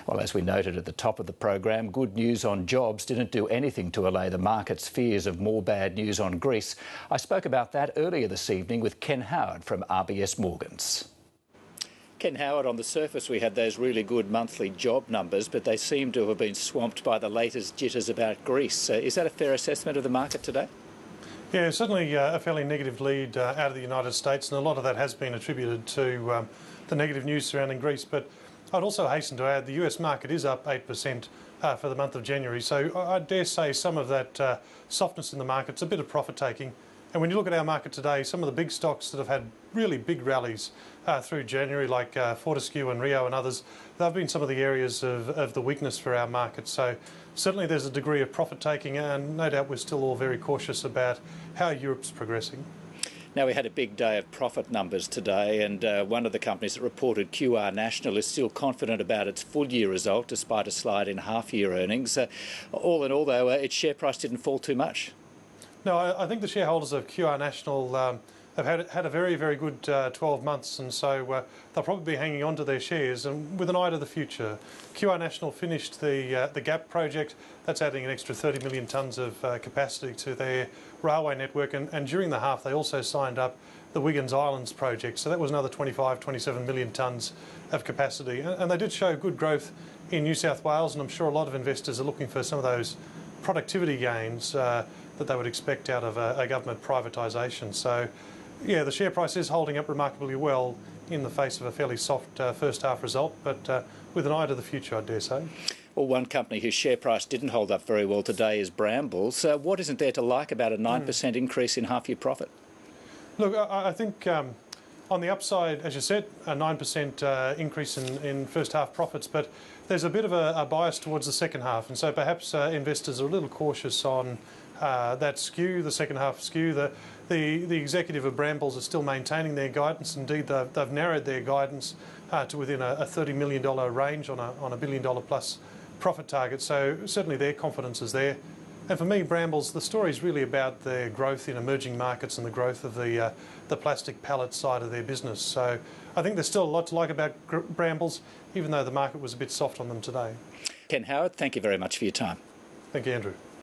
Well, as we noted at the top of the program, good news on jobs didn't do anything to allay the market's fears of more bad news on Greece. I spoke about that earlier this evening with Ken Howard from RBS Morgans. Ken Howard, on the surface we had those really good monthly job numbers, but they seem to have been swamped by the latest jitters about Greece. Is that a fair assessment of the market today? Yeah, certainly a fairly negative lead out of the United States, and a lot of that has been attributed to the negative news surrounding Greece. But I'd also hasten to add the US market is up 8% for the month of January, so I dare say some of that softness in the market's a bit of profit taking. And when you look at our market today, some of the big stocks that have had really big rallies through January, like Fortescue and Rio and others, they've been some of the areas of the weakness for our market. So certainly there's a degree of profit taking, and no doubt we're still all very cautious about how Europe's progressing. Now, we had a big day of profit numbers today, and one of the companies that reported, QR National, is still confident about its full-year result despite a slide in half-year earnings. All in all, though, its share price didn't fall too much. No, I think the shareholders of QR National have had a very, very good 12 months, and so they'll probably be hanging on to their shares and with an eye to the future. QR National finished the GAP project. That's adding an extra 30 million tonnes of capacity to their railway network, and during the half they also signed up the Wiggins Islands project, so that was another 27 million tonnes of capacity, and they did show good growth in New South Wales, and I'm sure a lot of investors are looking for some of those productivity gains that they would expect out of a government privatisation. So yeah, the share price is holding up remarkably well in the face of a fairly soft first half result, but with an eye to the future, I dare say. Well, one company whose share price didn't hold up very well today is Brambles. What isn't there to like about a 9% increase in half-year profit? Look, I think on the upside, as you said, a 9% increase in first half profits, but there's a bit of a bias towards the second half, and so perhaps investors are a little cautious on that skew, the second half skew. The executive of Brambles are still maintaining their guidance. Indeed, they've narrowed their guidance to within a $30 million range on a $1 billion plus profit target. So certainly their confidence is there. And for me, Brambles, the story is really about their growth in emerging markets and the growth of the plastic pallet side of their business. So I think there's still a lot to like about Brambles, even though the market was a bit soft on them today. Ken Howard, thank you very much for your time. Thank you, Andrew.